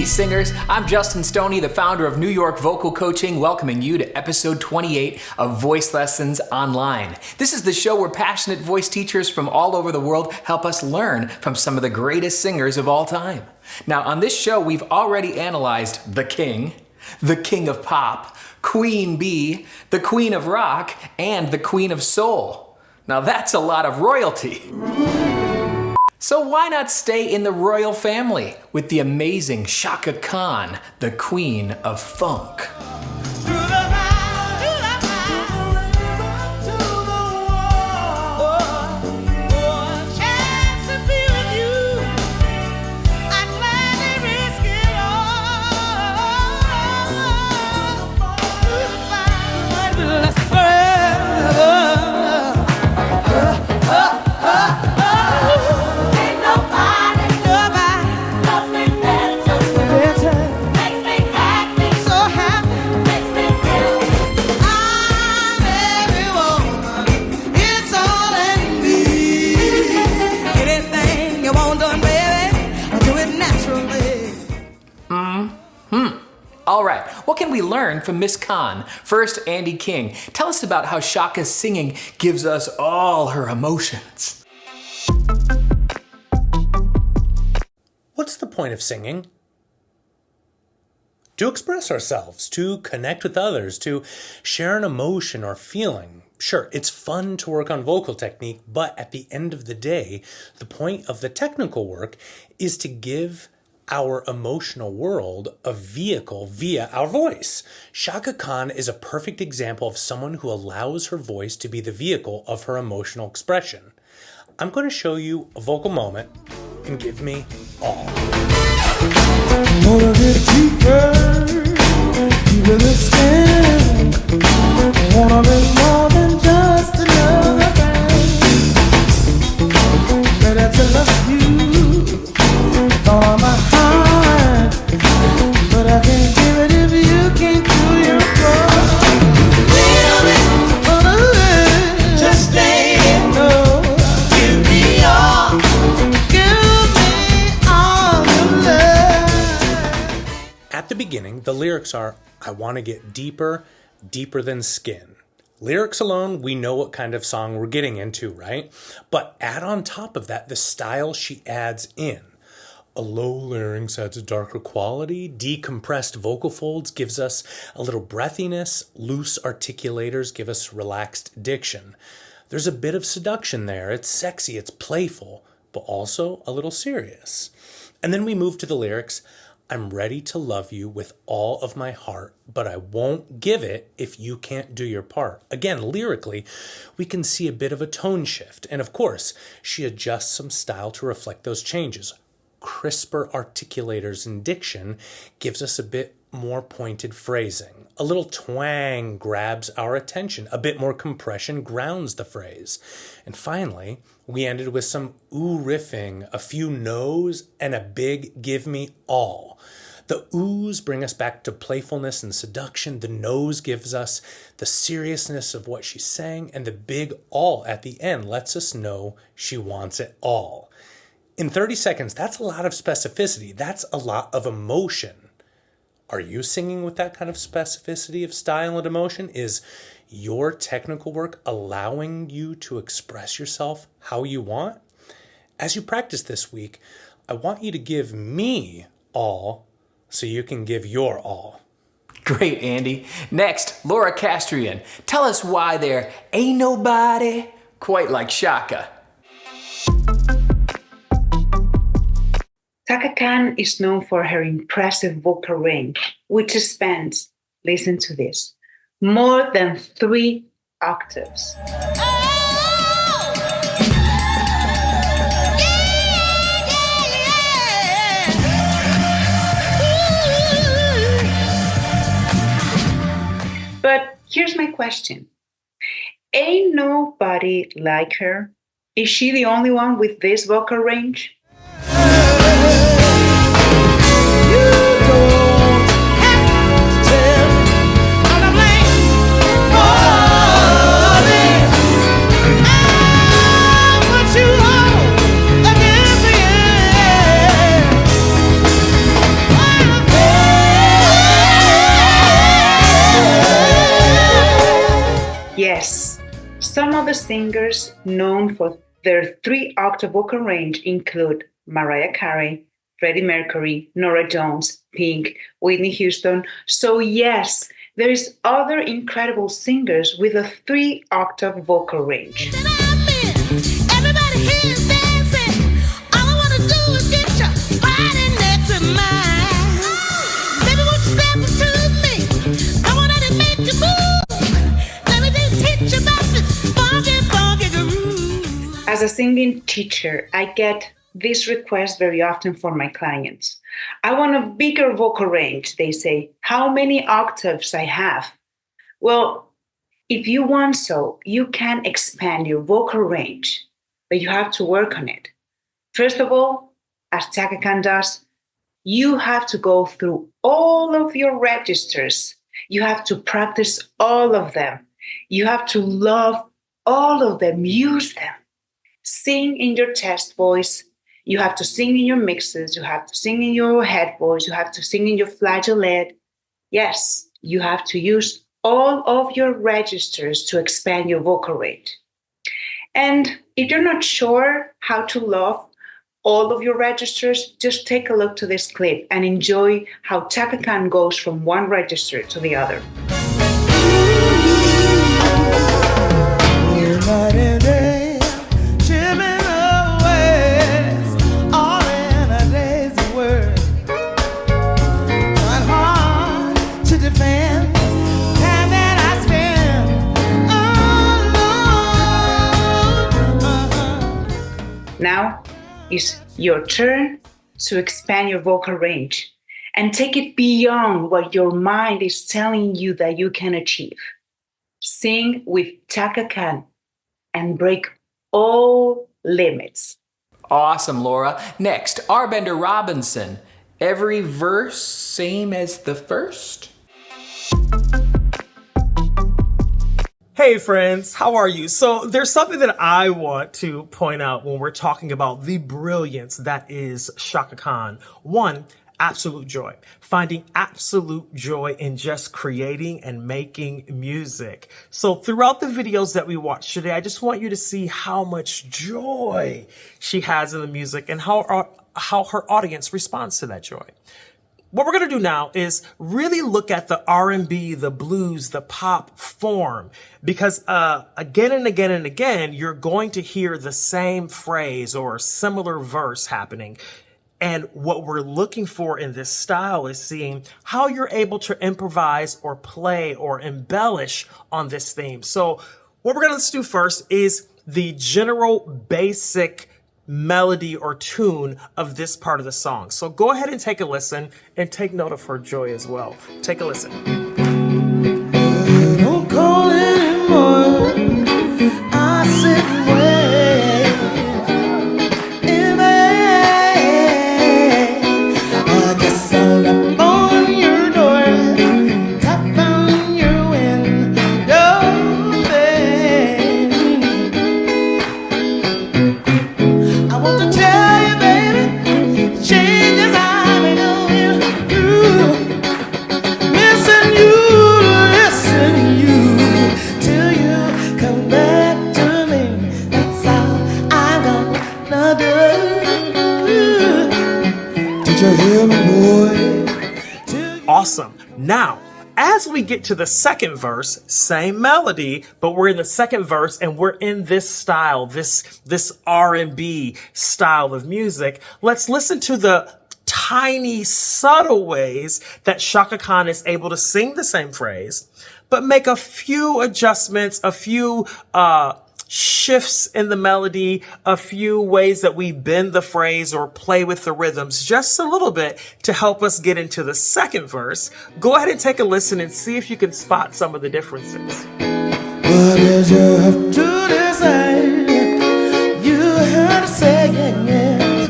Hey singers, I'm Justin Stoney, the founder of New York Vocal Coaching, welcoming you to episode 28 of Voice Lessons Online. This is the show where passionate voice teachers from all over the world help us learn from some of the greatest singers of all time. Now on this show, we've already analyzed the king of pop, Queen Bee, the Queen of Rock, and the Queen of Soul. Now that's a lot of royalty. So why not stay in the royal family with the amazing Chaka Khan, the Queen of Funk? All right, what can we learn from Miss Khan? First, Andy King. Tell us about how Chaka's singing gives us all her emotions. What's the point of singing? To express ourselves, to connect with others, to share an emotion or feeling. Sure, it's fun to work on vocal technique, but at the end of the day, the point of the technical work is to give our emotional world a vehicle via our voice. Chaka Khan is a perfect example of someone who allows her voice to be the vehicle of her emotional expression. I'm going to show you a vocal moment and give me all. At the beginning, the lyrics are, I want to get deeper, deeper than skin. Lyrics alone, we know what kind of song we're getting into, right? But add on top of that the style she adds in. A low larynx adds a darker quality, decompressed vocal folds gives us a little breathiness, loose articulators give us relaxed diction. There's a bit of seduction there, it's sexy, it's playful, but also a little serious. And then we move to the lyrics, I'm ready to love you with all of my heart, but I won't give it if you can't do your part. Again, lyrically, we can see a bit of a tone shift. And of course, she adjusts some style to reflect those changes. Crisper articulators in diction gives us a bit more pointed phrasing. A little twang grabs our attention. A bit more compression grounds the phrase. And finally, we ended with some ooh riffing, a few no's, and a big give me all. The oohs bring us back to playfulness and seduction. The no's gives us the seriousness of what she's saying. And the big all at the end lets us know she wants it all. In 30 seconds, that's a lot of specificity. That's a lot of emotion. Are you singing with that kind of specificity of style and emotion? Is your technical work allowing you to express yourself how you want? As you practice this week, I want you to give me all so you can give your all. Great, Andy. Next, Laura Castrillón. Tell us why there ain't nobody quite like Chaka. Chaka Khan is known for her impressive vocal range, which spans, listen to this, more than 3 octaves. But here's my question. Ain't nobody like her? Is she the only one with this vocal range? Yes, some of the singers known for their 3-octave vocal range include Mariah Carey, Freddie Mercury, Norah Jones, Pink, Whitney Houston. So yes, there is other incredible singers with a 3-octave vocal range. Everybody here is dancing. All I wanna do is get you right next to mine. Baby, won't you step up to me? I wanna make you move. Let me just teach you about this funky, funky groove. As a singing teacher, I get this request very often for my clients. I want a bigger vocal range. They say, how many octaves I have? Well, if you want so, you can expand your vocal range, but you have to work on it. First of all, as Chaka Khan does, you have to go through all of your registers. You have to practice all of them. You have to love all of them, use them. Sing in your chest voice. You have to sing in your mixes. You have to sing in your head voice. You have to sing in your flageolet. Yes, you have to use all of your registers to expand your vocal range. And if you're not sure how to love all of your registers, just take a look to this clip and enjoy how Chaka Khan goes from one register to the other. Now it's your turn to expand your vocal range and take it beyond what your mind is telling you that you can achieve. Sing with Chaka Khan and break all limits. Awesome, Laura. Next, Arbender Robinson. Every verse same as the first? Hey friends, how are you? So there's something that I want to point out when we're talking about the brilliance that is Chaka Khan. One, absolute joy. Finding absolute joy in just creating and making music. So throughout the videos that we watched today, I just want you to see how much joy she has in the music and how her audience responds to that joy. What we're going to do now is really look at the R&B, the blues, the pop form, because again and again and again, you're going to hear the same phrase or similar verse happening. And what we're looking for in this style is seeing how you're able to improvise or play or embellish on this theme. So what we're going to do first is the general basic melody or tune of this part of the song. So go ahead and take a listen and take note of her joy as well. Take a listen. Don't call anymore. I sit and wait. I guess I'll knock on your door, tap on your window, babe. I want to tell you, baby, changes I've been going through. Missing you till you come back to me. That's all I'm gonna do. Did you hear me, boy? Awesome. Now, as we get to the second verse, same melody, but we're in the second verse and we're in this style, this R&B style of music. Let's listen to the tiny, subtle ways that Chaka Khan is able to sing the same phrase, but make a few adjustments, a few shifts in the melody, a few ways that we bend the phrase or play with the rhythms just a little bit to help us get into the second verse. Go ahead and take a listen and see if you can spot some of the differences. What did you have to decide? You had to say yes.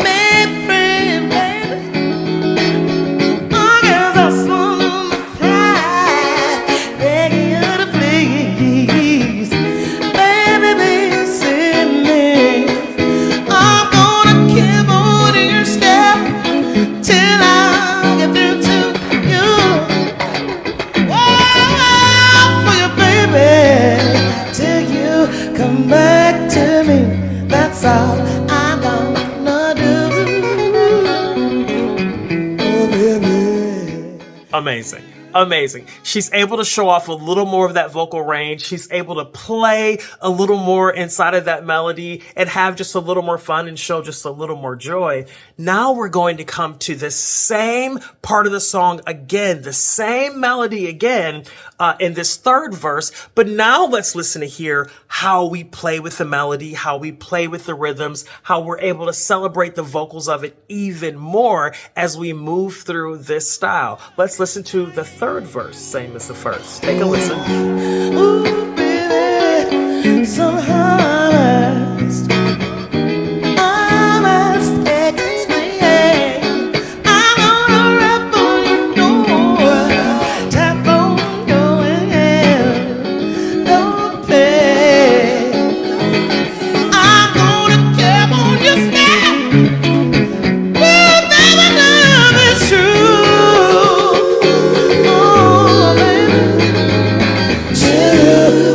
Made friends, baby. I guess I swallowed my pride, begging you to please. Baby, be sitting there. I'm gonna keep on in your step till I get through to you. Oh, for you, baby. Amazing. Amazing. She's able to show off a little more of that vocal range. She's able to play a little more inside of that melody and have just a little more fun and show just a little more joy. Now we're going to come to the same part of the song again, the same melody again, in this third verse. But now let's listen to hear how we play with the melody, how we play with the rhythms, how we're able to celebrate the vocals of it even more as we move through this style. Let's listen to the third verse, same as the first. Take a listen. Ooh, baby, somehow I must explain. I'm gonna rap on your door, tap on your hand, don't play. I'm gonna tap on your step. Ooh, baby, love is true.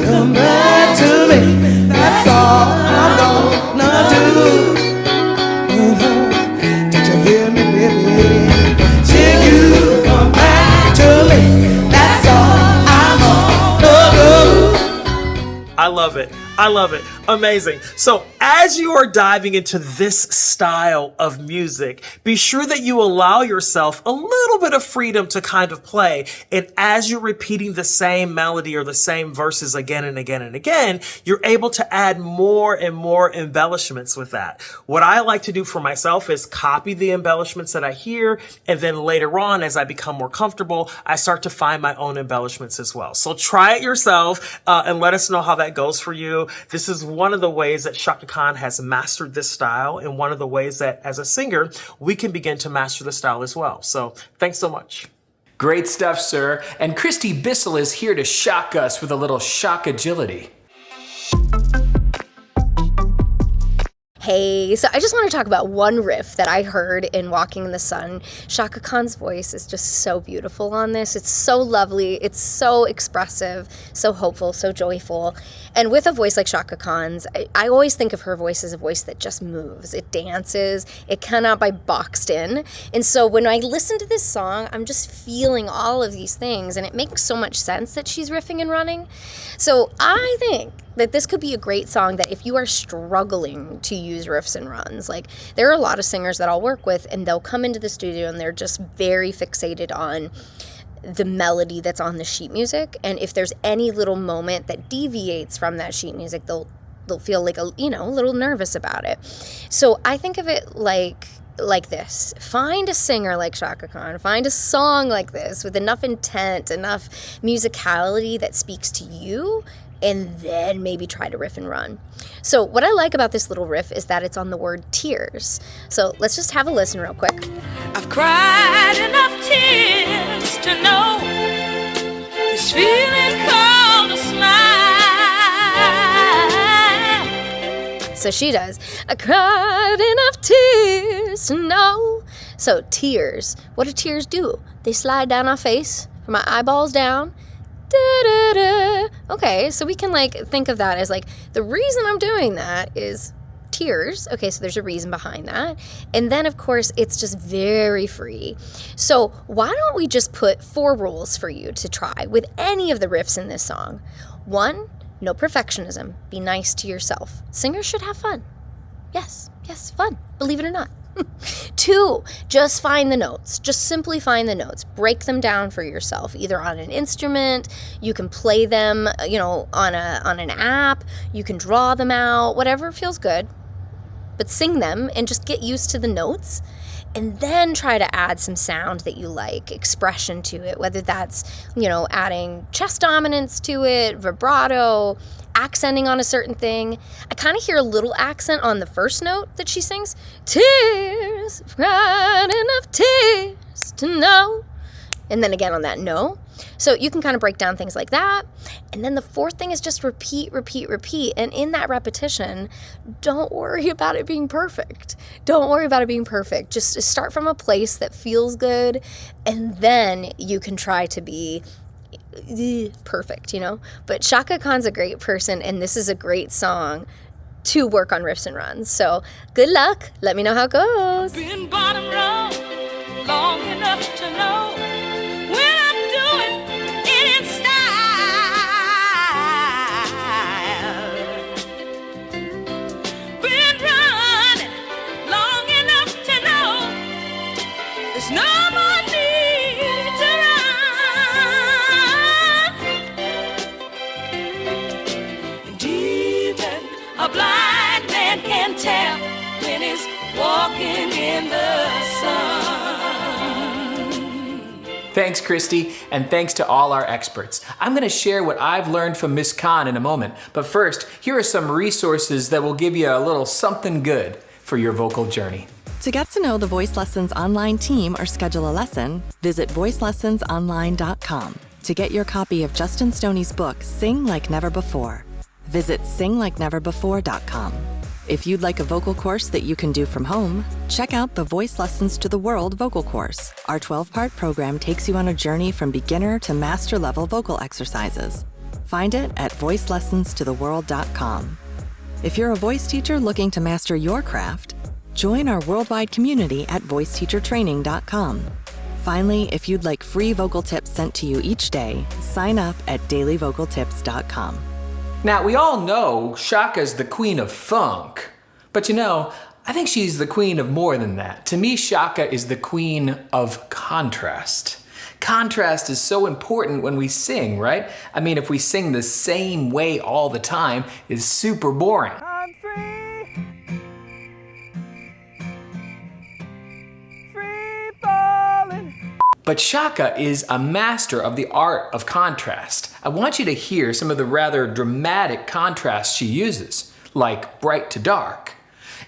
Come back to me, that's all I'm gonna do. Did you hear me, baby? Till you come back to me, that's all I'm gonna do. I love it. I love it. Amazing. So as you are diving into this style of music, be sure that you allow yourself a little bit of freedom to kind of play. And as you're repeating the same melody or the same verses again and again and again, you're able to add more and more embellishments with that. What I like to do for myself is copy the embellishments that I hear. And then later on, as I become more comfortable, I start to find my own embellishments as well. So try it yourself and let us know how that goes for you. This is one of the ways that Chaka Khan has mastered this style, and one of the ways that as a singer, we can begin to master the style as well. So thanks so much. Great stuff, sir. And Kristy Bissell is here to shock us with a little shock agility. Hey, so I just want to talk about one riff that I heard in Walking in the Sun. Chaka Khan's voice is just so beautiful on this. It's so lovely. It's so expressive, so hopeful, so joyful. And with a voice like Chaka Khan's, I always think of her voice as a voice that just moves. It dances. It cannot be boxed in. And so when I listen to this song, I'm just feeling all of these things, and it makes so much sense that she's riffing and running. So I think that this could be a great song that if you are struggling to use riffs and runs, like there are a lot of singers that I'll work with and they'll come into the studio and they're just very fixated on the melody that's on the sheet music. And if there's any little moment that deviates from that sheet music, they'll feel like a little nervous about it. So I think of it like this. Find a singer like Chaka Khan, find a song like this with enough intent, enough musicality that speaks to you, and then maybe try to riff and run. So what I like about this little riff is that it's on the word tears. So let's just have a listen real quick. I've cried enough tears to know this feeling called a smile. So she does. I cried enough tears to know. So tears. What do tears do? They slide down our face from my eyeballs down. Da-da-da. Okay, so we can think of that as the reason I'm doing that is tears. Okay, so there's a reason behind that. And then of course it's just very free. So why don't we just put 4 rules for you to try with any of the riffs in this song? 1, no perfectionism. Be nice to yourself. Singers should have fun. Yes, fun. Believe it or not. 2, just find the notes. Just simply find the notes. Break them down for yourself, either on an instrument. You can play them, on an app. You can draw them out, whatever feels good. But sing them and just get used to the notes. And then try to add some sound that you like, expression to it, whether that's, adding chest dominance to it, vibrato, accenting on a certain thing. I kind of hear a little accent on the first note that she sings. Tears, cried enough tears to know. And then again on that no. So you can kind of break down things like that. And then the 4th thing is just repeat. And in that repetition, don't worry about it being perfect. Just start from a place that feels good. And then you can try to be perfect, But Chaka Khan's a great person, and this is a great song to work on riffs and runs. So good luck. Let me know how it goes. Been bottom rung long enough to know when walking in the sun. Thanks, Kristy, and thanks to all our experts. I'm going to share what I've learned from Miss Khan in a moment, but first, here are some resources that will give you a little something good for your vocal journey. To get to know the Voice Lessons online team or schedule a lesson, visit voicelessonsonline.com. To get your copy of Justin Stoney's book, Sing Like Never Before, visit singlikeneverbefore.com. If you'd like a vocal course that you can do from home, check out the Voice Lessons to the World vocal course. Our 12-part program takes you on a journey from beginner to master-level vocal exercises. Find it at voicelessonstotheworld.com. If you're a voice teacher looking to master your craft, join our worldwide community at voiceteachertraining.com. Finally, if you'd like free vocal tips sent to you each day, sign up at dailyvocaltips.com. Now, we all know Chaka's the queen of funk, but you know, I think she's the queen of more than that. To me, Chaka is the queen of contrast. Contrast is so important when we sing, right? I mean, if we sing the same way all the time, it's super boring. I'm free falling. But Chaka is a master of the art of contrast. I want you to hear some of the rather dramatic contrasts she uses, like bright to dark.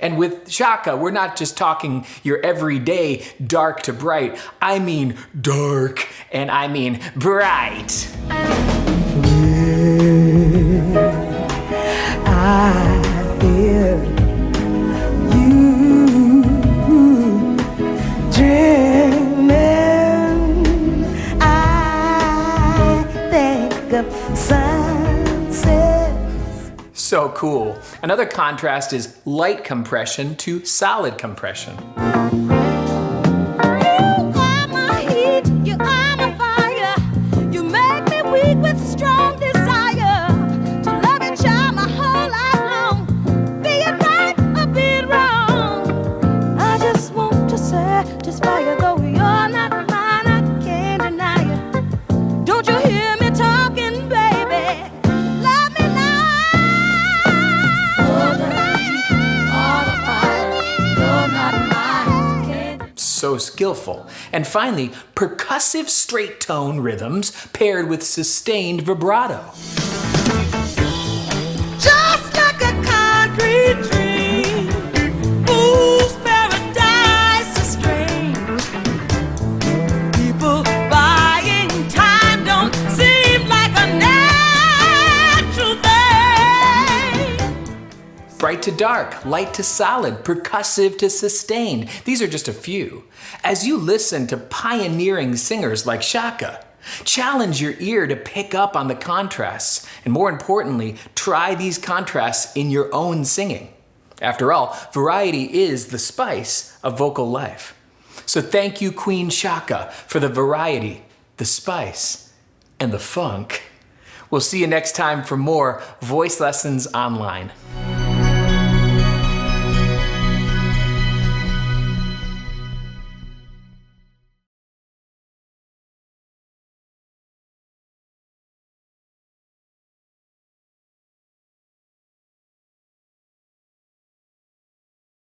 And with Chaka, we're not just talking your everyday dark to bright. I mean dark, and I mean bright. I feel you dreaming. I think of sunsets. So cool. Another contrast is light compression to solid compression. You are my heat, you are my fire. You make me weak with strong desire to love and shine my whole life long. Be it right or be it wrong. I just want to satisfy you, though you're not mine, I can't deny you. Don't you hear me talking, baby? Love me now. So skillful. And finally, percussive straight tone rhythms paired with sustained vibrato. Just like a concrete dream, whose paradise is strange. People buying time don't seem like a natural thing. Bright to dark, light to solid, percussive to sustained. These are just a few. As you listen to pioneering singers like Chaka, challenge your ear to pick up on the contrasts, and more importantly, try these contrasts in your own singing. After all, variety is the spice of vocal life. So thank you, Queen Chaka, for the variety, the spice, and the funk. We'll see you next time for more Voice Lessons Online.